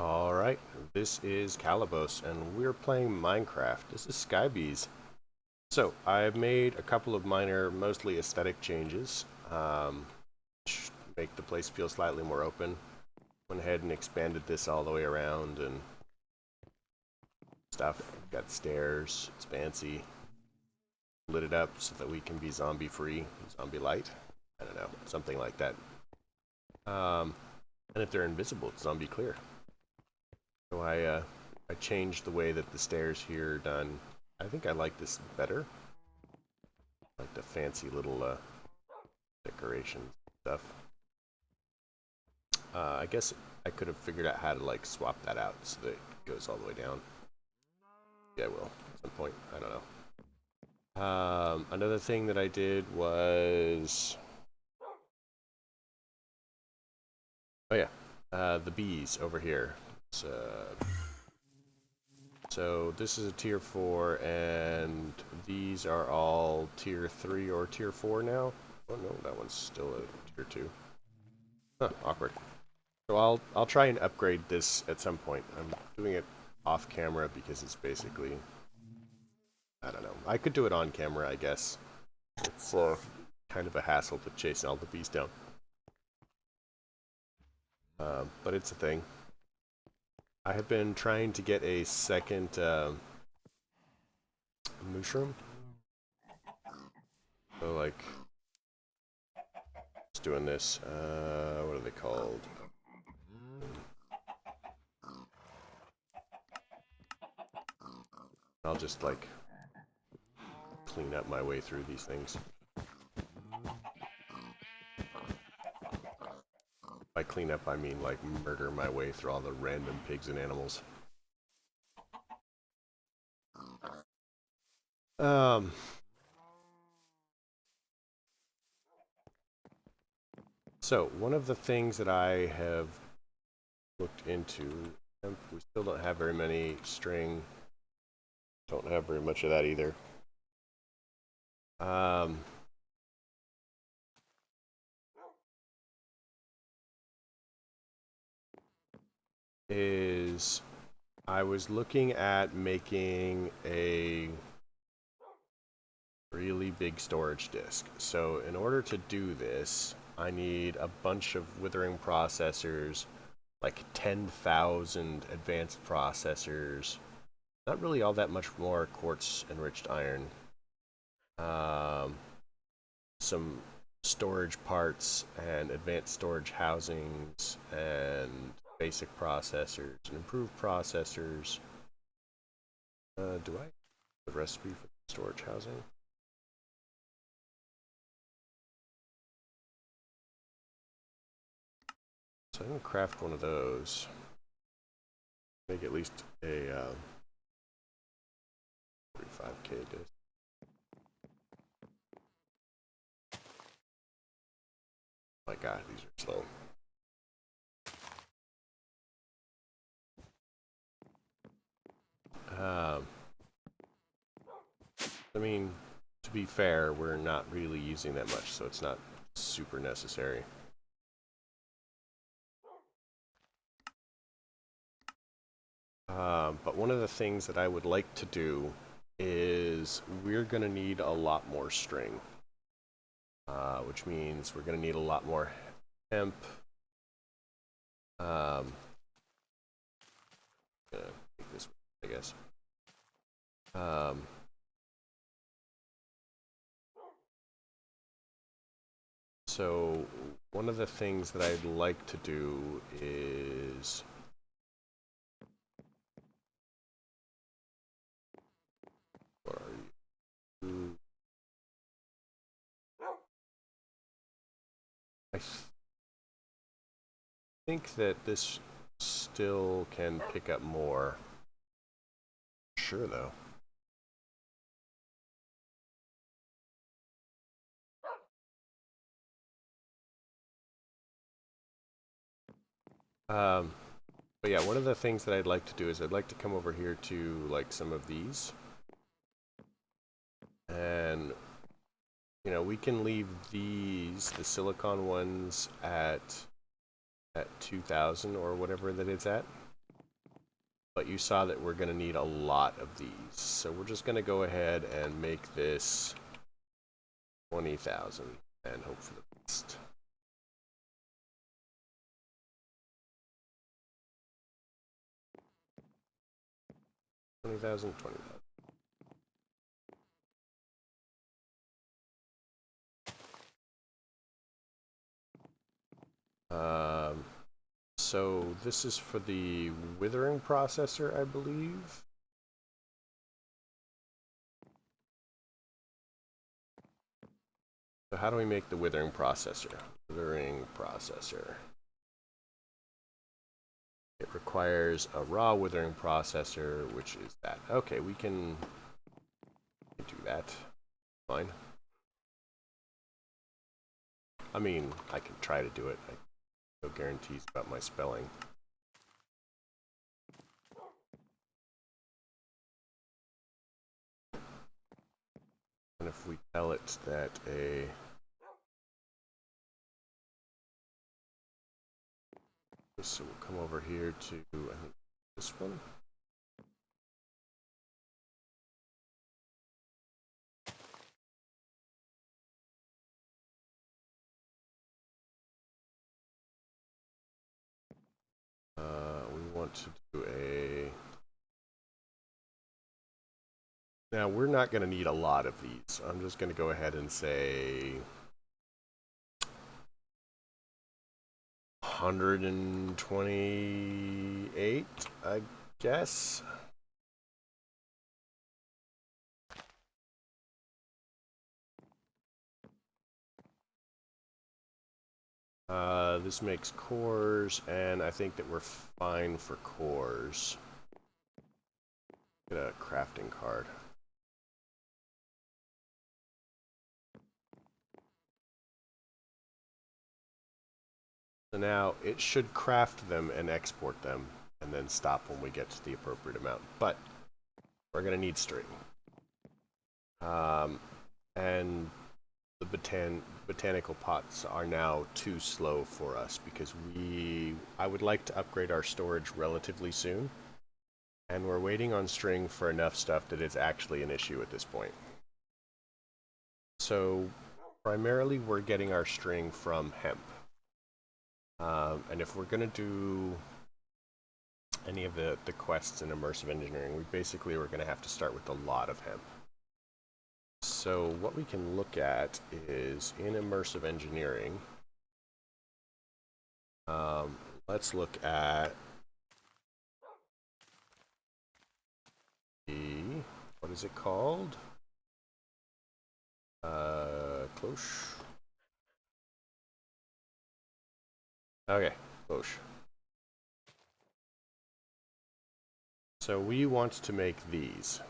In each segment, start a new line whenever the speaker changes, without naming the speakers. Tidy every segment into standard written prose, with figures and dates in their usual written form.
Alright, this is Calabos, and we're playing Minecraft. This is Skybees. So, I've made a couple of minor, mostly aesthetic changes, which make the place feel slightly more open. Went ahead and expanded this all the way around and stuff. Got stairs, it's fancy. Lit it up so that we can be zombie free, zombie light. I don't know, something like that. And if they're invisible, it's zombie clear. So I changed the way that the stairs here are done. I think I like this better. Like the fancy little decoration stuff. I guess I could have figured out how to like swap that out so that it goes all the way down. Yeah, I will at some point. I don't know. Another thing that I did was, oh yeah, the bees over here. So this is a tier 4, and these are all tier 3 or tier 4 now. Oh no, that one's still a tier 2. Huh, awkward. So I'll try and upgrade this at some point. I'm doing it off camera because it's basically, I don't know. I could do it on camera, I guess. It's kind of a hassle to chase all the bees down. But it's a thing. I have been trying to get a second mushroom. So like, just doing this. What are they called? I'll just like clean up my way through these things. By clean up, I mean like murder my way through all the random pigs and animals. So one of the things that I have looked into, we still don't have very many string. Don't have very much of that either. Is I was looking at making a really big storage disk. So in order to do this, I need a bunch of withering processors, like 10,000 advanced processors, not really all that much more quartz enriched iron, some storage parts and advanced storage housings and basic processors and improved processors. Do I have the recipe for storage housing? So I'm going to craft one of those. Make at least a 45k disk. My god, these are slow. I mean, to be fair, we're not really using that much, so it's not super necessary. But one of the things that I would like to do is we're going to need a lot more string, which means we're going to need a lot more hemp. Take this, I guess. So one of the things that I'd like to do is what are you? I think that this still can pick up more. Sure, though. But yeah, one of the things that I'd like to do is I'd like to come over here to like some of these. And, you know, we can leave these, the silicon ones, at 2,000 or whatever that it's at. but you saw that we're going to need a lot of these. So we're just going to go ahead and make this 20,000 and hope for the best. $20,000, $20,000. So this is for the withering processor, I believe. So how do we make the withering processor? Withering processor. It requires a raw withering processor, which is that. Okay, we can do that. Fine. I mean, I can try to do it. No guarantees about my spelling. And if we tell it that so we'll come over here to, I think, this one. We want to do a... Now, we're not going to need a lot of these. I'm just going to go ahead and say 128, I guess. This makes cores, and I think that we're fine for cores. Get a crafting card. So now it should craft them and export them, and then stop when we get to the appropriate amount. But we're going to need string. And the botanical pots are now too slow for us because I would like to upgrade our storage relatively soon, and we're waiting on string for enough stuff that it's actually an issue at this point. So primarily we're getting our string from hemp, and if we're going to do any of the quests in immersive engineering, we basically are going to have to start with a lot of hemp. So what we can look at is in immersive engineering, let's look at the, what is it called? Cloche. Okay, cloche. So we want to make these.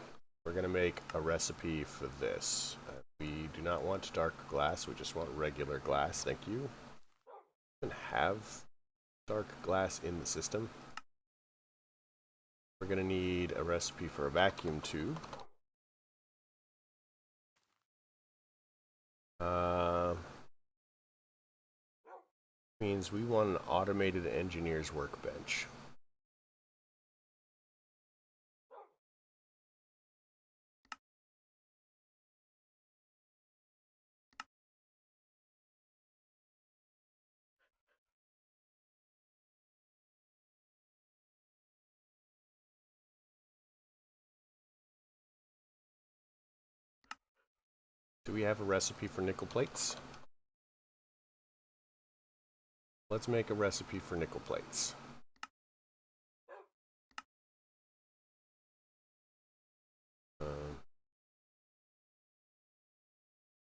We're going to make a recipe for this. We do not want dark glass, we just want regular glass, thank you. We can have dark glass in the system. We're going to need a recipe for a vacuum tube. Means we want an automated engineer's workbench. Do we have a recipe for nickel plates? Let's make a recipe for nickel plates.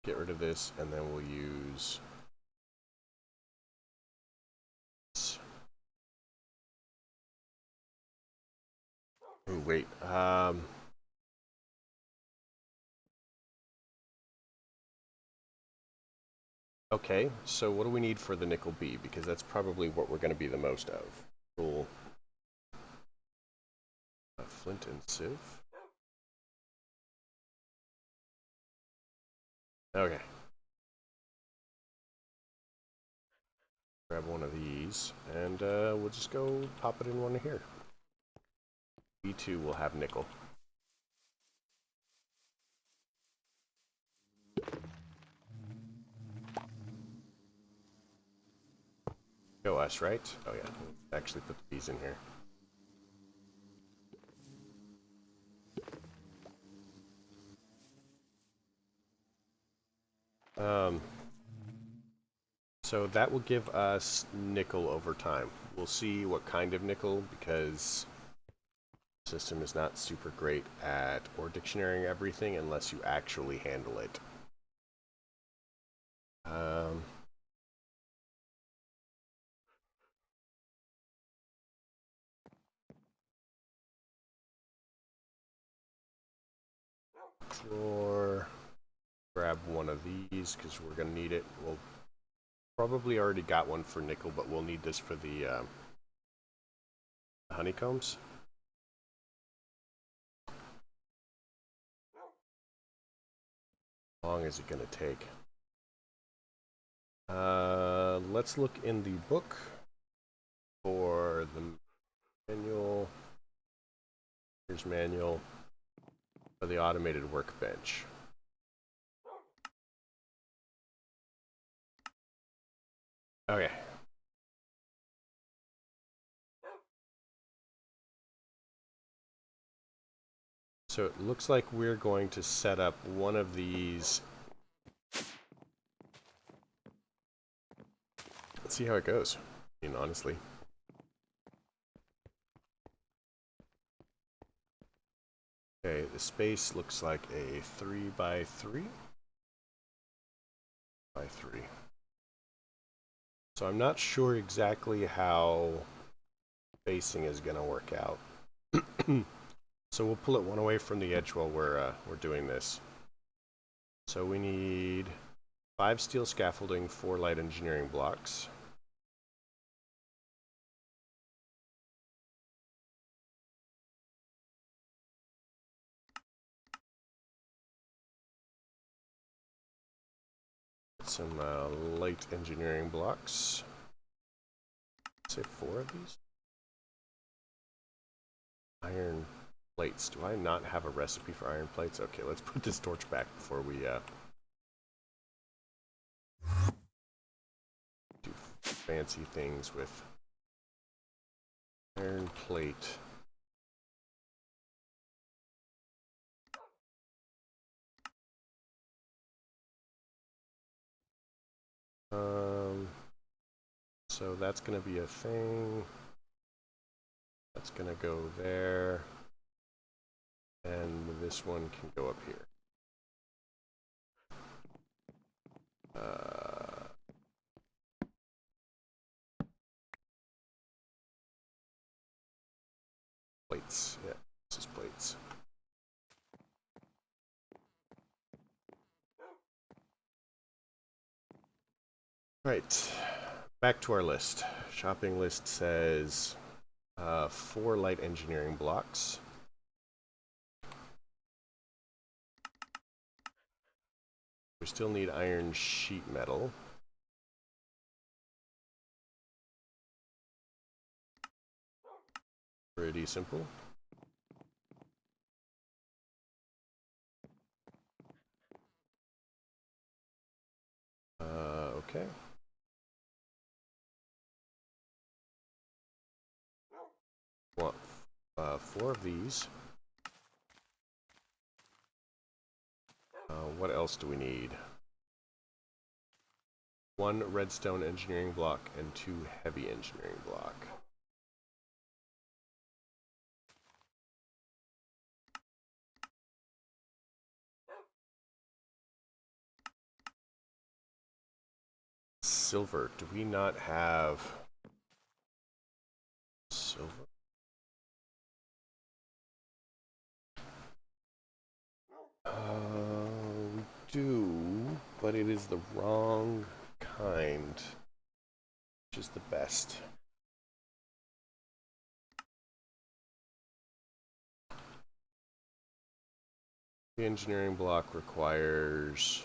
Get rid of this, and then we'll use... Oh, wait. Okay, so what do we need for the nickel B? Because that's probably what we're going to be the most of. Cool. Flint and sieve. Okay. Grab one of these, and we'll just go pop it in one here. B2 will have nickel. Go us, right? Oh yeah, actually put the B's in here. So that will give us nickel over time. We'll see what kind of nickel, because the system is not super great at or dictionarying everything unless you actually handle it. Drawer. Grab one of these because we're going to need it. We'll probably already got one for nickel, but we'll need this for the honeycombs. How long is it going to take? Let's look in the book for the manual. Here's manual for the automated workbench. Okay. So it looks like we're going to set up one of these. Let's see how it goes, I mean, honestly. Okay, the space looks like a 3 by 3 by 3. So I'm not sure exactly how spacing is going to work out. So we'll pull it one away from the edge while we're doing this. So we need 5 steel scaffolding, 4 light engineering blocks. Some light engineering blocks. Say 4 of these. Iron plates. Do I not have a recipe for iron plates? Okay, let's put this torch back before we do fancy things with iron plate. So that's going to be a thing. That's going to go there. And this one can go up here. Plates. Yeah, this is plates. Right. Back to our list. Shopping list says 4 light engineering blocks. We still need iron sheet metal. Pretty simple. Okay. Want 4 of these. What else do we need? 1 redstone engineering block and 2 heavy engineering block. Silver. Do we not have silver? We do, but it is the wrong kind, which is the best. The engineering block requires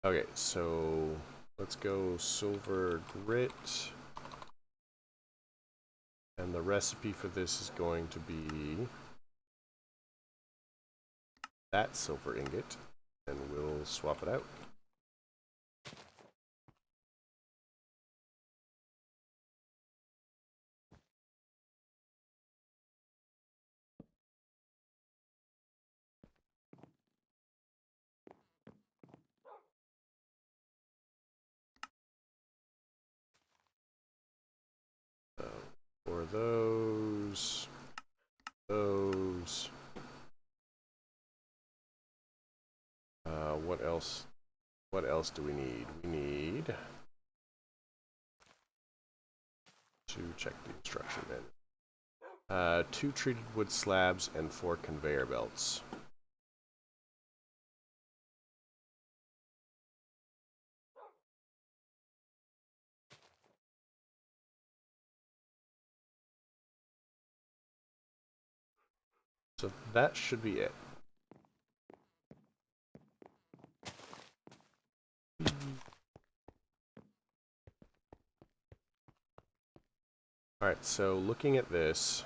Okay, so let's go silver grit. And the recipe for this is going to be that silver ingot, and we'll swap it out. For those. What else? What else do we need? We need to check the instruction manual. 2 treated wood slabs and 4 conveyor belts. So that should be it. Alright, so looking at this,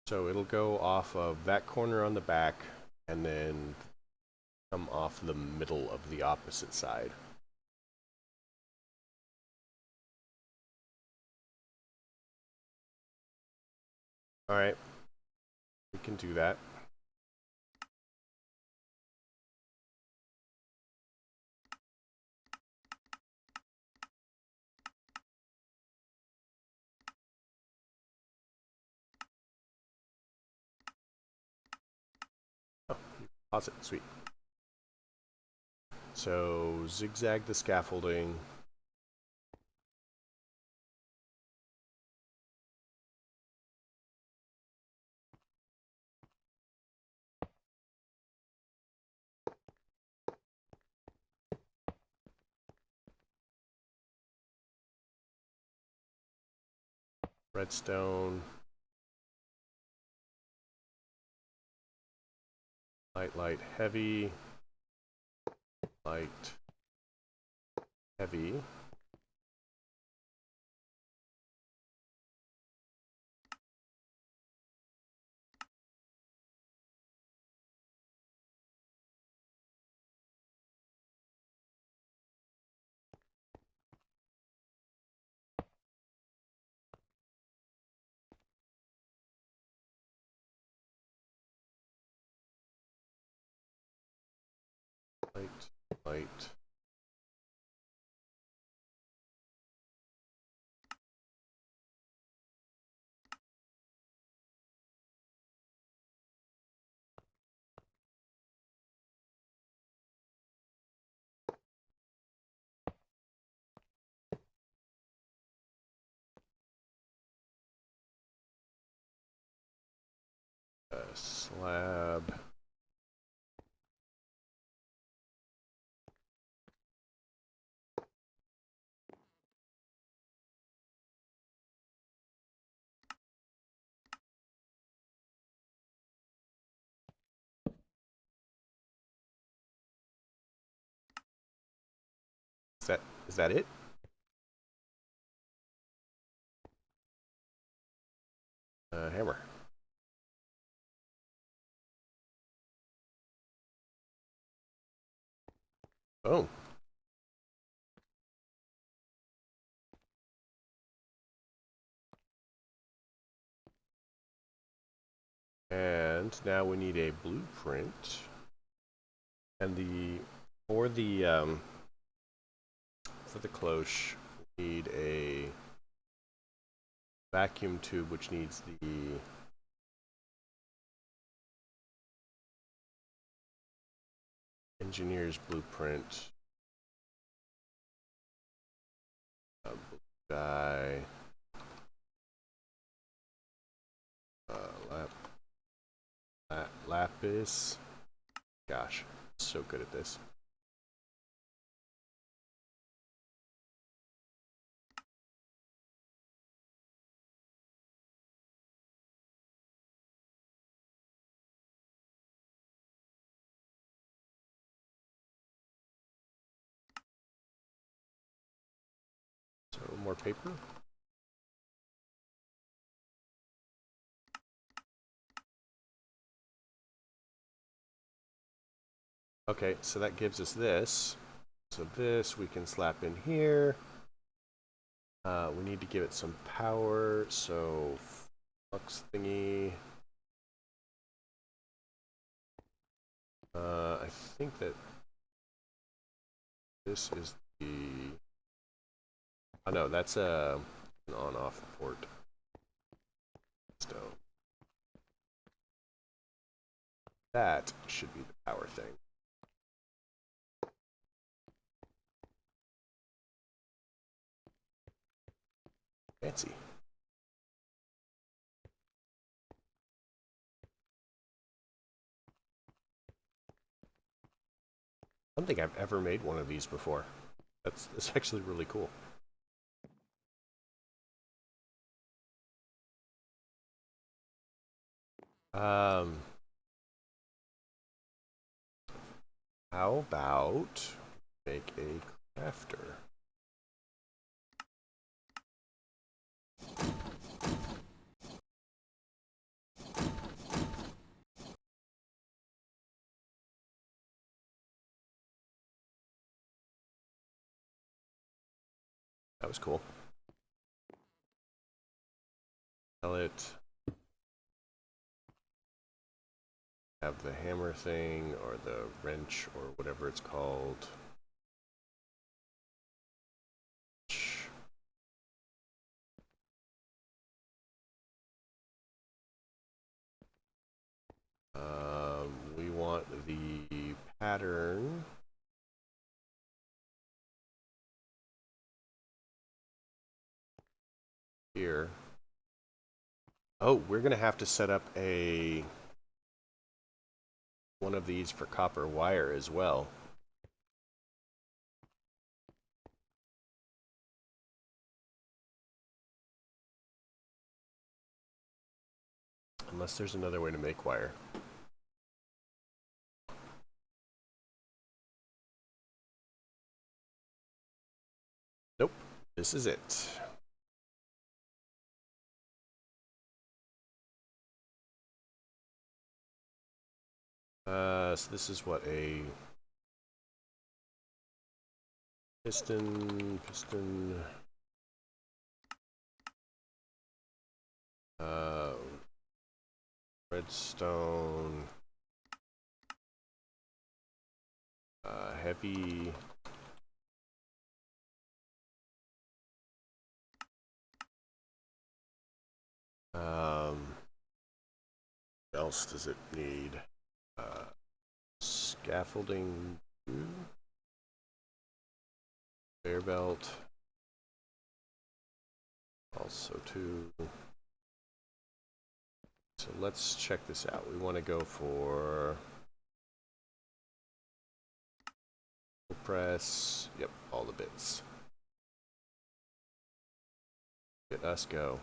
so it'll go off of that corner on the back and then come off the middle of the opposite side. Alright, we can do that. Oh, pause it, sweet. So zigzag the scaffolding. Redstone. Light, light, heavy. Light, heavy. Light, light. Slab. Is that it? Hammer. Oh. And now we need a blueprint. And for the cloche, we need a vacuum tube, which needs the engineer's blueprint. guy. Lapis. Gosh, so good at this. So more paper. Okay, so that gives us this. So this we can slap in here. We need to give it some power, so flux thingy. I think that this is the... Oh no, that's an on-off port. So that should be the power thing. Fancy. I don't think I've ever made one of these before. That's actually really cool. How about make a crafter? That was cool. Pellet. Have the hammer thing or the wrench or whatever it's called. We want the pattern. Here. Oh, we're gonna have to set up one of these for copper wire as well. Unless there's another way to make wire. Nope, this is it. So this is what a piston, redstone, heavy, what else does it need? Scaffolding, conveyor belt, also too. So let's check this out. We want to go for press. Yep, all the bits. Let us go.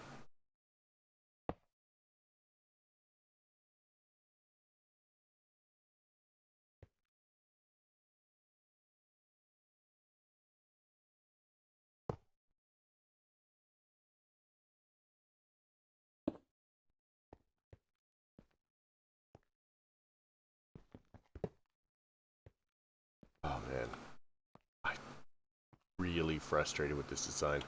Oh man, I'm really frustrated with this design.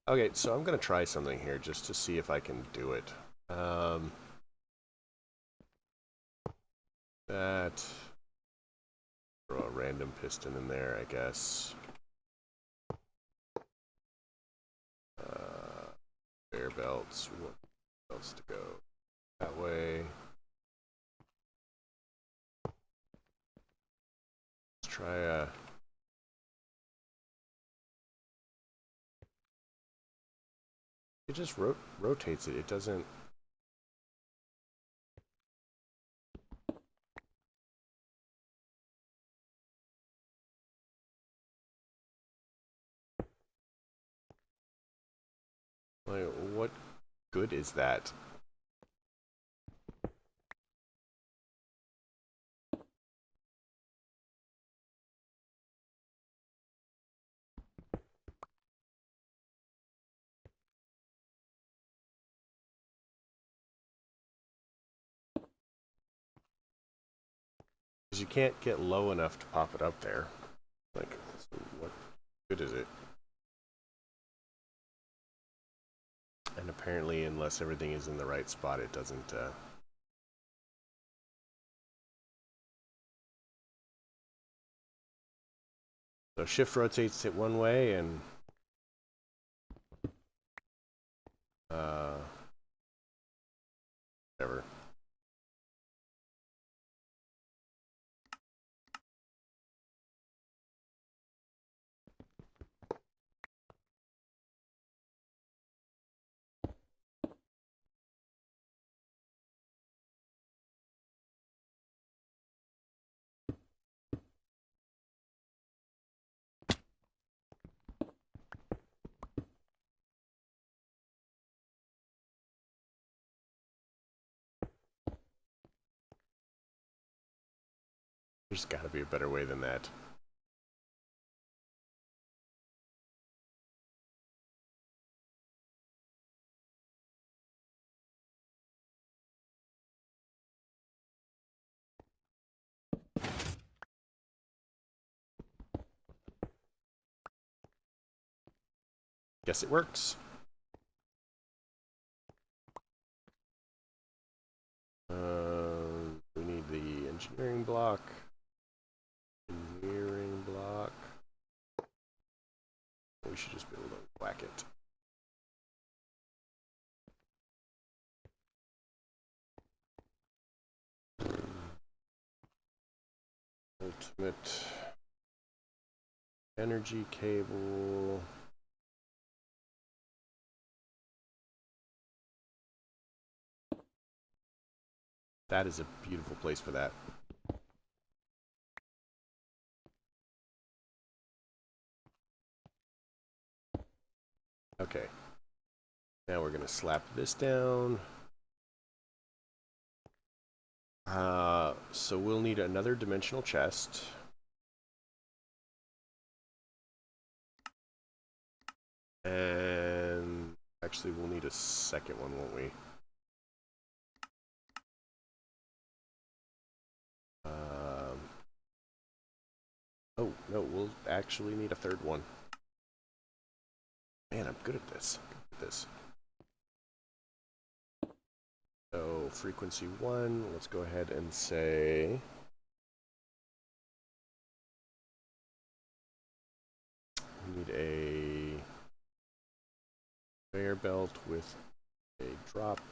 Okay, so I'm gonna try something here just to see if I can do it. That, throw a random piston in there, I guess. Conveyor belts. We want belts to go that way. Let's try a It just rotates it. It doesn't... Like, what good is that? Because you can't get low enough to pop it up there. Like, so what good is it? And apparently, unless everything is in the right spot, it doesn't... So shift rotates it one way, and... whatever. There's got to be a better way than that. Guess it works. We need the engineering block. Engineering block. We should just be able to whack it. Ultimate energy cable. That is a beautiful place for that. Okay. Now we're going to slap this down. So we'll need another dimensional chest. And actually we'll need a second one, won't we? Oh, no, we'll actually need a third one. Man, I'm good at this. So, frequency 1, let's go ahead and say... we need a conveyor belt with a drop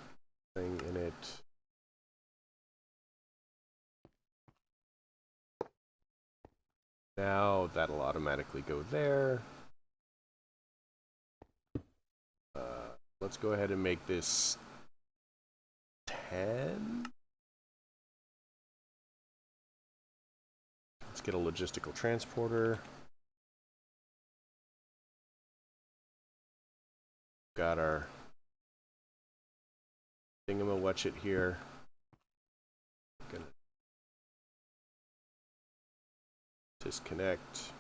thing in it. Now that'll automatically go there. Let's go ahead and make this 10. Let's get a logistical transporter. Got our thingamawatch here. Gonna disconnect.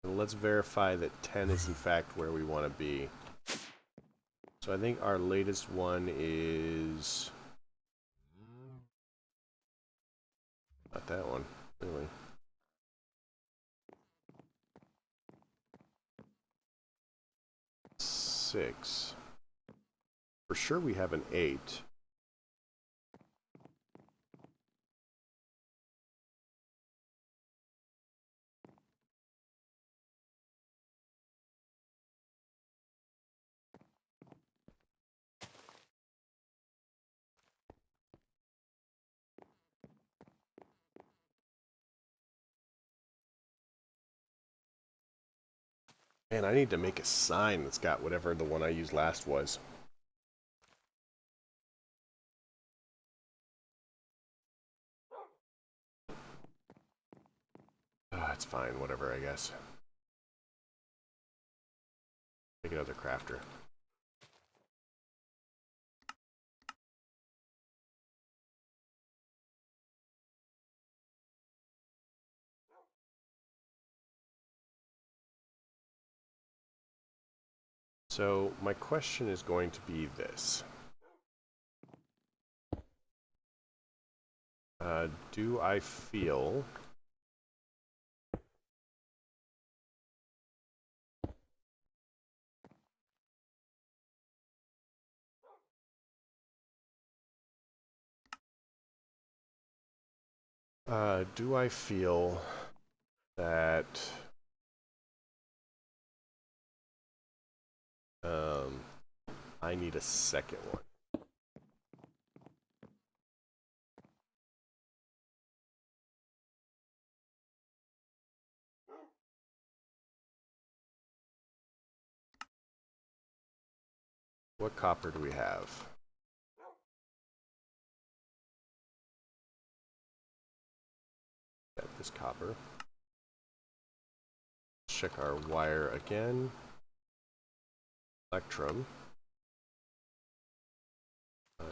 And let's verify that 10 is in fact where we want to be. So I think our latest one is... not that one, really. Six. For sure we have an 8. Man, I need to make a sign that's got whatever the one I used last was. It's fine, whatever, I guess. Make another crafter. So, my question is going to be this. Do I feel... do I feel that... I need a second one? What copper do we have? Got this copper. Check our wire again. Electrum.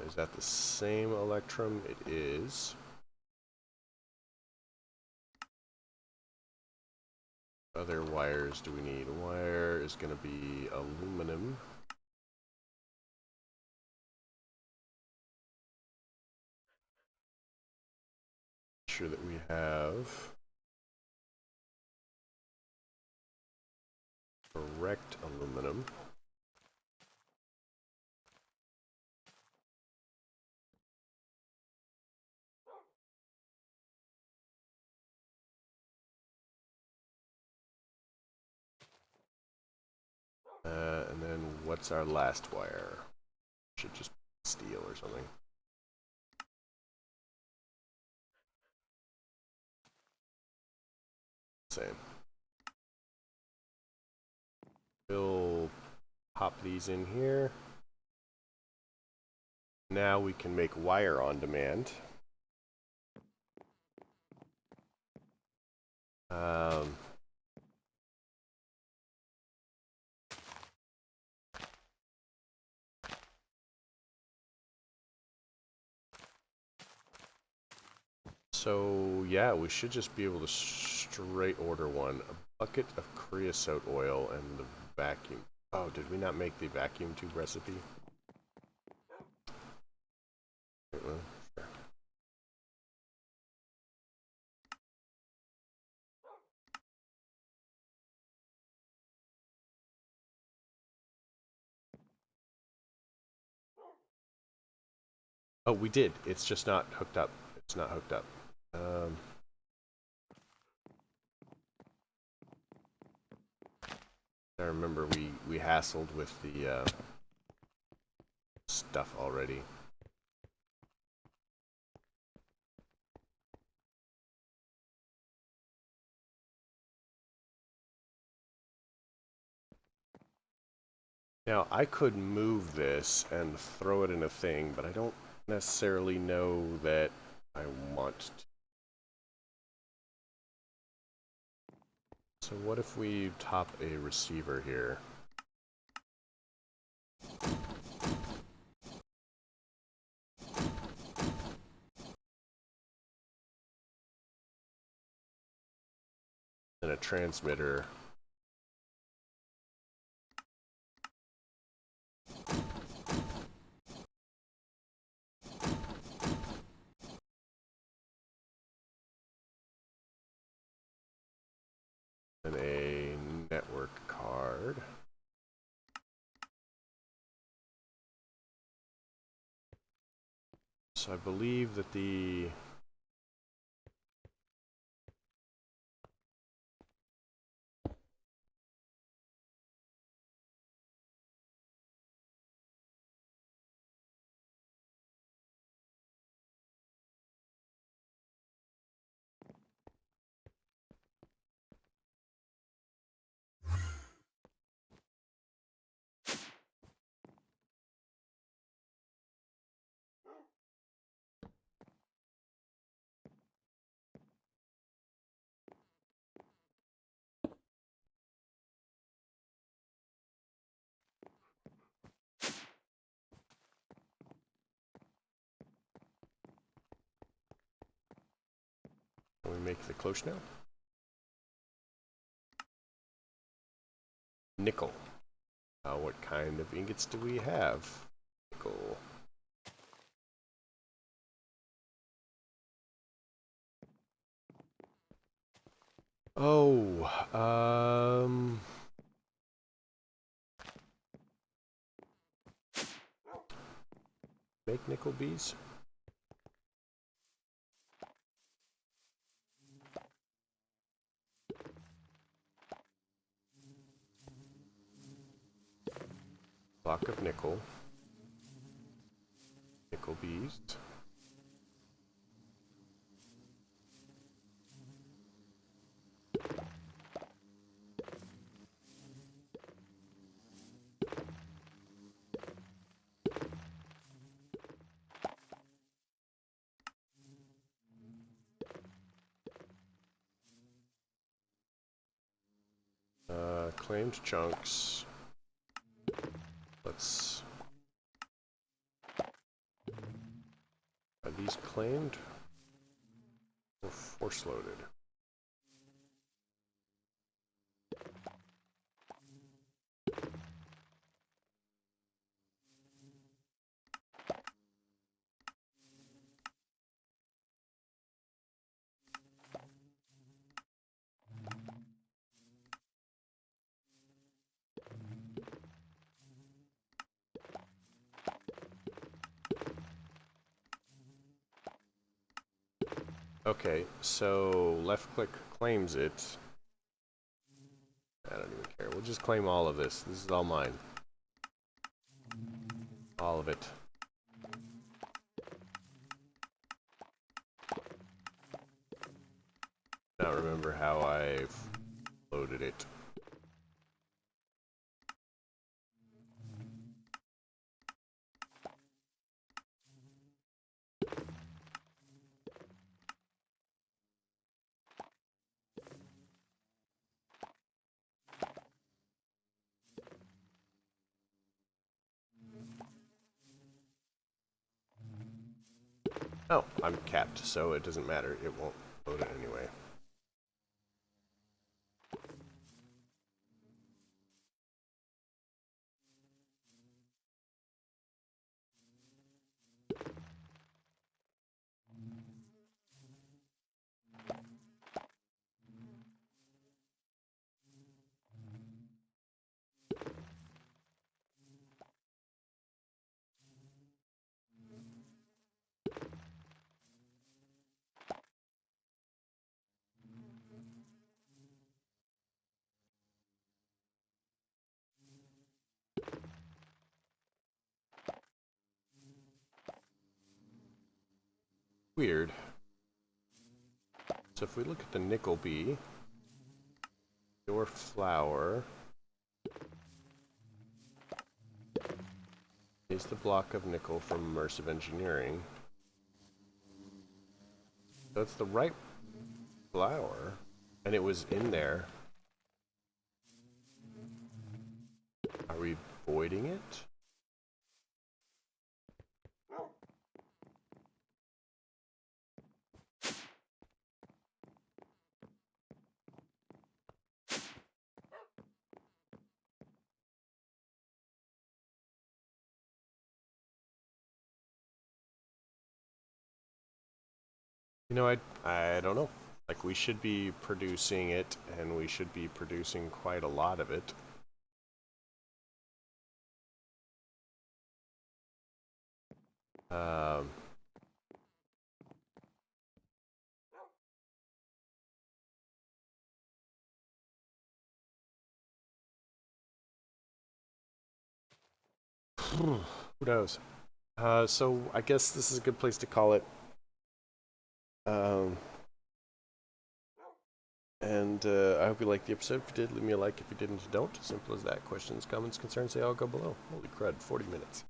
Is that the same electrum? It is. Other wires do we need? Wire is going to be aluminum. Sure that we have correct aluminum. And then what's our last wire? Should just be steel or something. Same. We'll pop these in here. Now we can make wire on demand. So yeah, we should just be able to straight order one. A bucket of creosote oil and the vacuum. Oh, did we not make the vacuum tube recipe? Well, sure. Oh, we did. It's just not hooked up. It's not hooked up. I remember we hassled with the stuff already. Now, I could move this and throw it in a thing, but I don't necessarily know that I want to. So what if we top a receiver here? And a transmitter. And a network card. So I believe that the we make the cloche now? Nickel. What kind of ingots do we have? Nickel. Oh, make nickel bees? Block of nickel. Nickel bees. Claimed chunks. Let's... Are these claimed or force loaded? Okay, so left click claims it. I don't even care. We'll just claim all of this. This is all mine. All of it. I don't remember how I've loaded it. Oh, I'm capped, so it doesn't matter. It won't load it anyway. Weird. So if we look at the nickel bee, your flower is the block of nickel from immersive engineering. That's the right flower, and it was in there. Are we voiding it? You know, I don't know. Like, we should be producing it, and we should be producing quite a lot of it. Who knows? So I guess this is a good place to call it. I hope you liked the episode. If you did, leave me a like. If you didn't, you don't. Simple as that. Questions, comments, concerns, they all go below. Holy crud, 40 minutes.